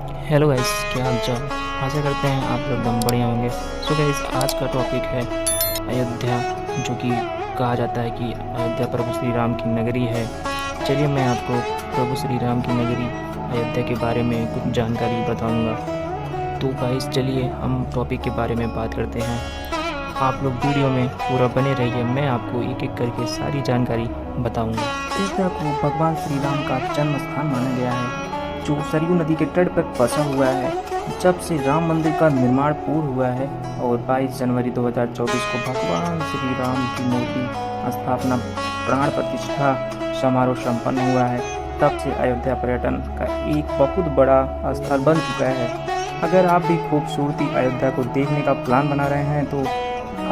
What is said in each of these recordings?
Hello guys, क्या हाल चाल। आशा करते हैं आप लोग एकदम बढ़िया होंगे। सो गाइस, आज का टॉपिक है अयोध्या, जो कि कहा जाता है कि अयोध्या प्रभु श्री राम की नगरी है। चलिए मैं आपको प्रभु श्री राम की नगरी अयोध्या के बारे में कुछ जानकारी बताऊंगा। तो गाइस चलिए हम टॉपिक के बारे में बात करते हैं। आप लोग वीडियो में पूरा बने रहिए, मैं आपको एक एक करके सारी जानकारी बताऊंगा। अयोध्या को भगवान श्री राम का जन्म स्थान माना गया है, जो सरयू नदी के तट पर बसा हुआ है। जब से राम मंदिर का निर्माण पूर्ण हुआ है और 22 जनवरी 2024 को भगवान श्री राम की मूर्ति स्थापना प्राण प्रतिष्ठा समारोह संपन्न हुआ है, तब से अयोध्या पर्यटन का एक बहुत बड़ा स्थल बन चुका है। अगर आप भी खूबसूरती अयोध्या को देखने का प्लान बना रहे हैं तो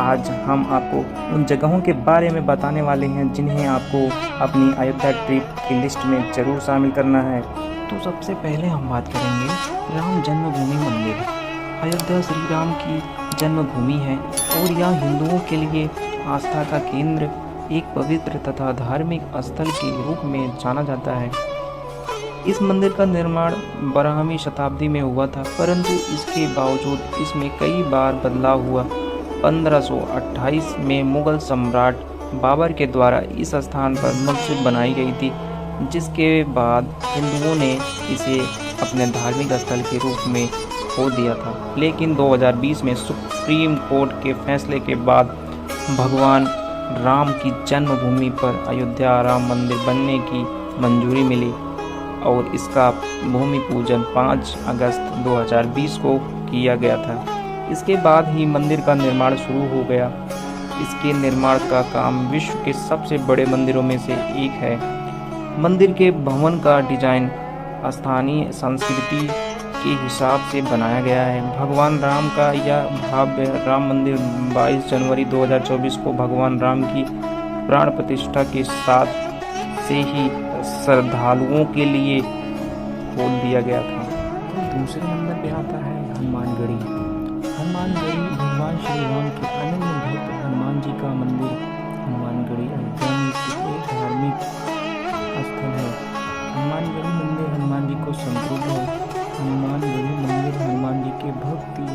आज हम आपको उन जगहों के बारे में बताने वाले हैं जिन्हें आपको अपनी अयोध्या ट्रिप की लिस्ट में जरूर शामिल करना है। तो सबसे पहले हम बात करेंगे राम जन्मभूमि मंदिर। अयोध्या श्री राम की जन्मभूमि है और यह हिंदुओं के लिए आस्था का केंद्र, एक पवित्र तथा धार्मिक स्थल के रूप में जाना जाता है। इस मंदिर का निर्माण 12वीं शताब्दी में हुआ था, परंतु इसके बावजूद इसमें कई बार बदलाव हुआ। 1528 में मुगल सम्राट बाबर के द्वारा इस स्थान पर मस्जिद बनाई गई थी, जिसके बाद हिंदुओं ने इसे अपने धार्मिक स्थल के रूप में खो दिया था। लेकिन 2020 में सुप्रीम कोर्ट के फैसले के बाद भगवान राम की जन्मभूमि पर अयोध्या राम मंदिर बनने की मंजूरी मिली और इसका भूमि पूजन 5 अगस्त 2020 को किया गया था। इसके बाद ही मंदिर का निर्माण शुरू हो गया। इसके निर्माण का काम विश्व के सबसे बड़े मंदिरों में से एक है। मंदिर के भवन का डिजाइन स्थानीय संस्कृति के हिसाब से बनाया गया है। भगवान राम का यह भव्य राम मंदिर 22 जनवरी 2024 को भगवान राम की प्राण प्रतिष्ठा के साथ से ही श्रद्धालुओं के लिए खोल दिया गया था। दूसरे नंबर पे आता है हनुमानगढ़ी। हनुमानगढ़ी भगवान श्री राम के अनन्य भक्त हनुमान जी का मंदिर हनुमानगढ़ी अयोध्या में स्थित एक धार्मिक स्थल है। हनुमानगढ़ी मंदिर हनुमान जी को समृद्ध है। हनुमानगढ़ी मंदिर हनुमान जी के भक्ति,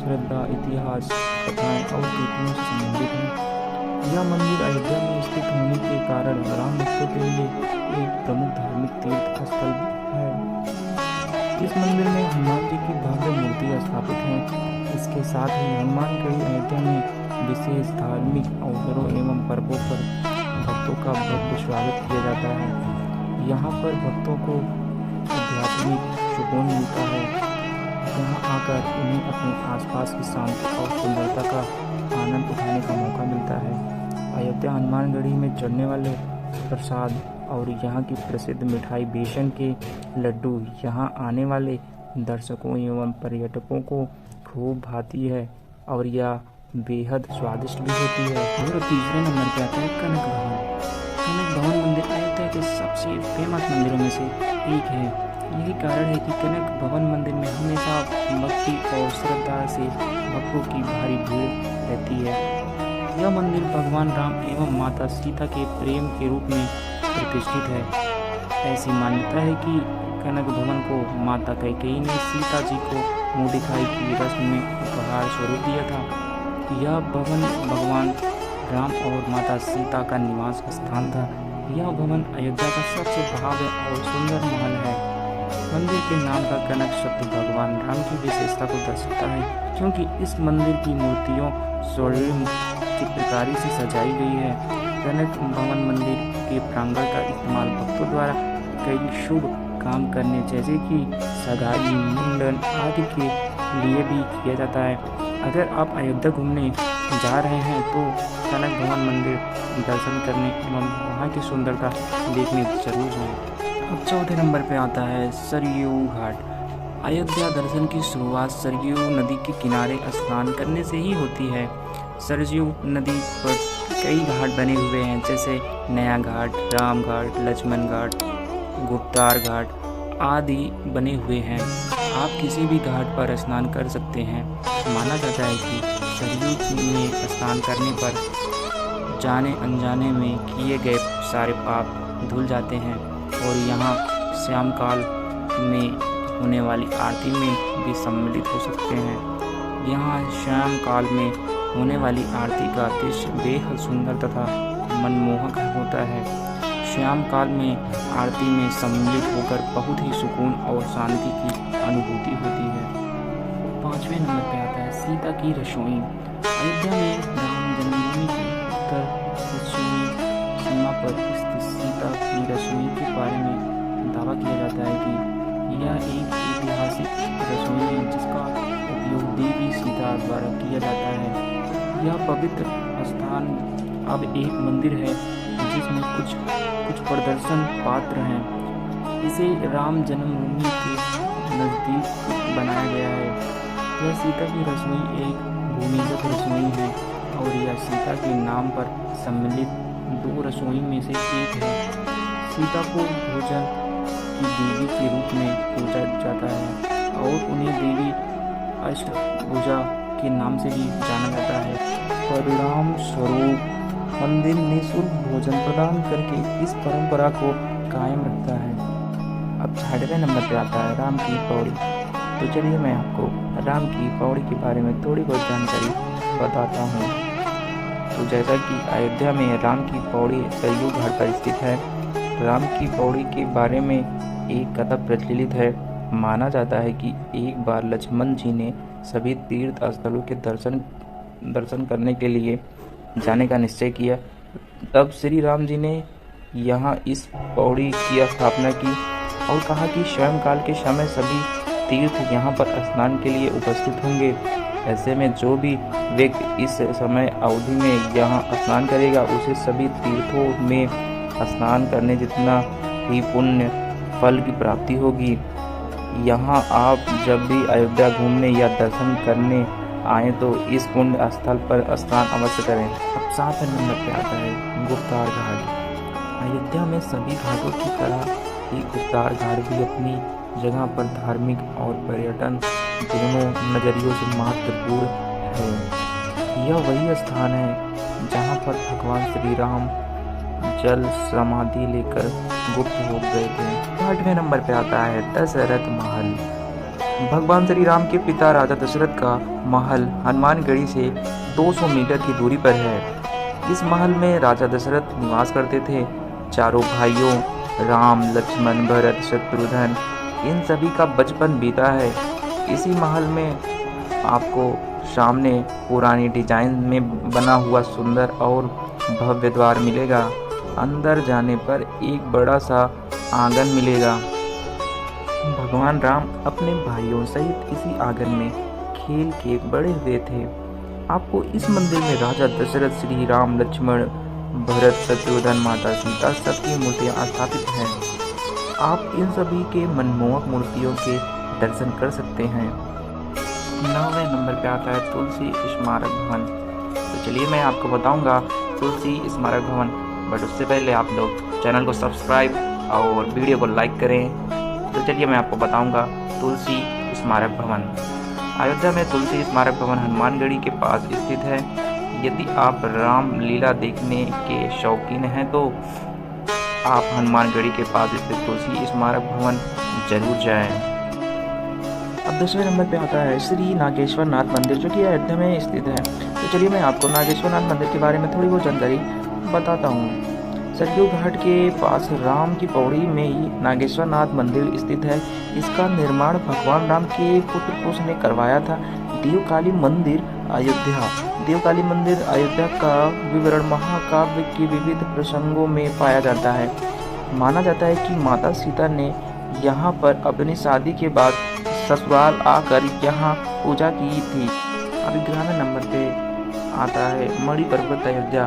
श्रद्धा, इतिहास, कथाएं और कीर्तनों से संबंधित है। यह मंदिर अयोध्या में स्थित होने के कारण राम भक्तों के लिए एक प्रमुख धार्मिक तीर्थ स्थल है। इस मंदिर में हनुमान जी की भव्य मूर्ति स्थापित है। इसके साथ ही हनुमानगढ़ी अयोध्या में विशेष धार्मिक अवसरों एवं पर्वों पर भक्तों का भव्य स्वागत किया जाता है। यहाँ पर भक्तों को आध्यात्मिक सुकून मिलता है। यहाँ आकर उन्हें अपने आसपास की शांति और सुंदरता का आनंद उठाने का मौका मिलता है। अयोध्या हनुमानगढ़ी में चढ़ने वाले प्रसाद और यहाँ की प्रसिद्ध मिठाई बेसन के लड्डू यहाँ आने वाले दर्शकों एवं पर्यटकों को खूब भाती है और यह बेहद स्वादिष्ट भी होती है। और तीसरे नंबर पे आता है कनक भवन। कनक भवन मंदिर अयोध्या के सबसे फेमस मंदिरों में से एक है। यही कारण है कि कनक भवन मंदिर में हमेशा भक्ति और श्रद्धा से भक्तों की भारी भीड़ रहती है। यह मंदिर भगवान राम एवं माता सीता के प्रेम के रूप में प्रतिष्ठित है। ऐसी मान्यता है कि कनक भवन को माता कैकेयी ने सीता जी को मुँह दिखाई की रस्म में उपहार स्वरूप दिया था। यह भवन भगवान राम और माता सीता का निवास स्थान था। यह भवन अयोध्या का सबसे भव्य और सुंदर महल है। मंदिर के नाम का कनक शब्द भगवान राम की विशेषता को दर्शाता है, क्योंकि इस मंदिर की मूर्तियों स्वर्णिम चित्रकारी से सजाई गई है। कनक भवन मंदिर के प्रांगण का इस्तेमाल भक्तों द्वारा कई शुभ काम करने जैसे कि सगाई, मुंडन आदि के लिए भी किया जाता है। अगर आप अयोध्या घूमने जा रहे हैं तो कनक भवन मंदिर दर्शन करने एवं वहाँ की सुंदरता देखने जरूर जाएं। अब चौथे नंबर पे आता है सरयू घाट। अयोध्या दर्शन की शुरुआत सरयू नदी के किनारे स्नान करने से ही होती है। सरयू नदी पर कई घाट बने हुए हैं, जैसे नया घाट, राम घाट, लक्ष्मण घाट, गुप्तार घाट आदि बने हुए हैं। आप किसी भी घाट पर स्नान कर सकते हैं। माना जाता है कि सरयू में स्नान करने पर जाने अनजाने में किए गए सारे पाप धुल जाते हैं और यहाँ श्याम काल में होने वाली आरती में भी सम्मिलित हो सकते हैं। यहाँ शाम काल में होने वाली आरती का दृश्य बेहद सुंदर तथा मनमोहक होता है। शाम काल में आरती में सम्मिलित होकर बहुत ही सुकून और शांति की अनुभूति होती है। 5वें नंबर पे आता है सीता की रसोई। अयोध्या में राम जन्मभूमि की उत्तर पश्चिमी सीमा पर स्थित सीता की रसोई के बारे में दावा किया जाता है कि यह एक ऐतिहासिक रसोई है जिसका उपयोग देवी सीता द्वारा किया जाता है। यह पवित्र स्थान अब एक मंदिर है जिसमें कुछ प्रदर्शन पात्र हैं। इसे राम जन्मभूमि के नज़दीक बनाया गया है। यह सीता की रसोई एक भूमिगत रसोई है और यह सीता के नाम पर सम्मिलित 2 रसोई में से एक है। सीता को भोजन की देवी के रूप में पूजा जाता है और उन्हें देवी अष्टभुजा के नाम से भी जाना जाता है। परिणाम स्वरूप मंदिर निःशुल्क भोजन प्रदान करके इस परंपरा को कायम रखता है। अब 6वें नंबर पर आता है राम की पौड़ी। तो चलिए मैं आपको राम की पौड़ी के बारे में थोड़ी बहुत जानकारी बताता हूँ। तो जैसा कि अयोध्या में राम की पौड़ी सरयू घाट पर स्थित है। राम की पौड़ी के बारे में एक कथा प्रचलित है। माना जाता है कि एक बार लक्ष्मण जी ने सभी तीर्थ स्थलों के दर्शन करने के लिए जाने का निश्चय किया। तब श्री राम जी ने यहाँ इस पौड़ी की स्थापना की और कहा कि स्वयं काल के समय सभी तीर्थ यहाँ पर स्नान के लिए उपस्थित होंगे। ऐसे में जो भी व्यक्ति इस समय अवधि में यहाँ स्नान करेगा उसे सभी तीर्थों में स्नान करने जितना ही पुण्य फल की प्राप्ति होगी। यहाँ आप जब भी अयोध्या घूमने या दर्शन करने आए तो इस पुण्य स्थल पर स्नान अवश्य करें। अब 7वें नंबर पे आता है गुप्तार घाट। अयोध्या में सभी घाटों की तरह ही गुप्तार घाट भी अपनी जगह पर धार्मिक और पर्यटन दोनों नजरियों से महत्वपूर्ण है। यह वही स्थान है जहाँ पर भगवान श्री राम जल समाधि लेकर गुप्त हो गए थे। 8वें नंबर पे आता है दशरथ महल। भगवान श्री राम के पिता राजा दशरथ का महल हनुमानगढ़ी से 200 मीटर की दूरी पर है। इस महल में राजा दशरथ निवास करते थे। चारों भाइयों राम, लक्ष्मण, भरत, शत्रुघ्न इन सभी का बचपन बीता है। इसी महल में आपको सामने पुरानी डिजाइन में बना हुआ सुंदर और भव्य द्वार मिलेगा। अंदर जाने पर एक बड़ा सा आंगन मिलेगा। भगवान राम अपने भाइयों सहित इसी आंगन में खेल के बड़े हुए थे। आपको इस मंदिर में राजा दशरथ, श्री राम, लक्ष्मण, भरत, शत्रुघ्न, माता सीता सबकी मूर्तियां स्थापित हैं। आप इन सभी के मनमोहक मूर्तियों के दर्शन कर सकते हैं। 9वें नंबर पे आता है तुलसी स्मारक भवन। तो चलिए मैं आपको बताऊंगा तुलसी स्मारक भवन, बट उससे पहले आप लोग चैनल को सब्सक्राइब और वीडियो को लाइक करें। तो चलिए मैं आपको बताऊंगा तुलसी स्मारक भवन। अयोध्या में तुलसी स्मारक भवन हनुमानगढ़ी के पास स्थित है। यदि आप राम लीला देखने के शौकीन हैं तो आप हनुमानगढ़ी के पास स्थित तुलसी स्मारक भवन जरूर जाएं। अब 10वें नंबर पे आता है श्री नागेश्वर नाथ मंदिर, जो कि अयोध्या में स्थित है। तो चलिए मैं आपको नागेश्वर नाथ मंदिर के बारे में थोड़ी बहुत जानकारी बताता हूँ। सरयू घाट के पास राम की पौड़ी में ही नागेश्वर नाथ मंदिर स्थित है। इसका निर्माण भगवान राम के पुत्र कुश ने करवाया था। देवकाली मंदिर अयोध्या का विवरण महाकाव्य के विविध प्रसंगों में पाया जाता है। माना जाता है कि माता सीता ने यहाँ पर अपनी शादी के बाद ससुराल आकर यहाँ पूजा की थी। अब 11वें नंबर पे आता है मणि पर्वत अयोध्या।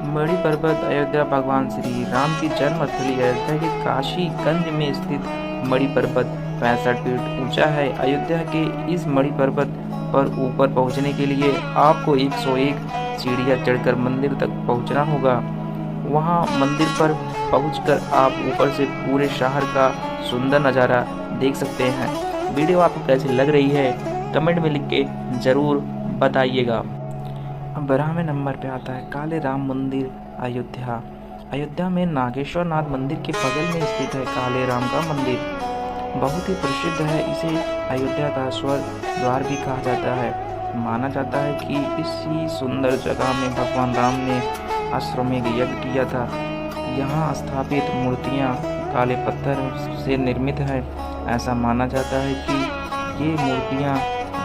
मणि पर्वत अयोध्या भगवान श्री राम की जन्मस्थली अयोध्या के काशीगंज में स्थित मणि पर्वत 65 फीट ऊंचा है। अयोध्या के इस मणि पर्वत पर ऊपर पहुंचने के लिए आपको 101 सीढ़ियां चढ़कर मंदिर तक पहुंचना होगा। वहां मंदिर पर पहुंचकर आप ऊपर से पूरे शहर का सुंदर नज़ारा देख सकते हैं। वीडियो आपको कैसी लग रही है कमेंट में लिख के ज़रूर बताइएगा। 12वें नंबर पे आता है काले राम मंदिर अयोध्या। अयोध्या में नागेश्वर नाथ मंदिर के बगल में स्थित है काले राम का मंदिर। बहुत ही प्रसिद्ध है। इसे अयोध्या का स्वर्ग द्वार भी कहा जाता है। माना जाता है कि इसी सुंदर जगह में भगवान राम ने अश्वमेध यज्ञ किया था। यहाँ स्थापित मूर्तियाँ काले पत्थर से निर्मित है। ऐसा माना जाता है कि ये मूर्तियाँ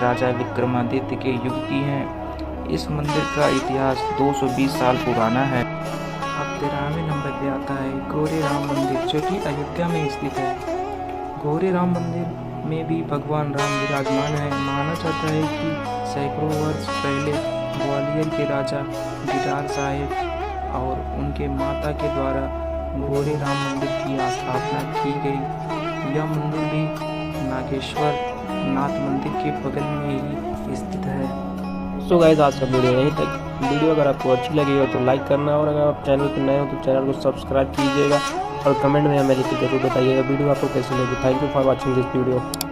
राजा विक्रमादित्य के युग की हैं। इस मंदिर का इतिहास 220 साल पुराना है। अब 13वें नंबर पे आता है गौरी राम मंदिर, जो कि अयोध्या में स्थित है। गौरी राम मंदिर में भी भगवान राम विराजमान है। माना जाता है कि सैकड़ों वर्ष पहले ग्वालियर के राजा गिटार साहेब और उनके माता के द्वारा गौरी राम मंदिर की स्थापना की गई। यह मंदिर भी नागेश्वर नाथ मंदिर के बगल में ही स्थित है। सो गाइस, आज का वीडियो यहीं तक। वीडियो अगर आपको अच्छी लगी हो तो लाइक करना, और अगर आप चैनल पर नए हो तो चैनल को सब्सक्राइब कीजिएगा और कमेंट में हमें लिख के जरूर बताइएगा वीडियो आपको कैसी लगी। Thank you for watching this video.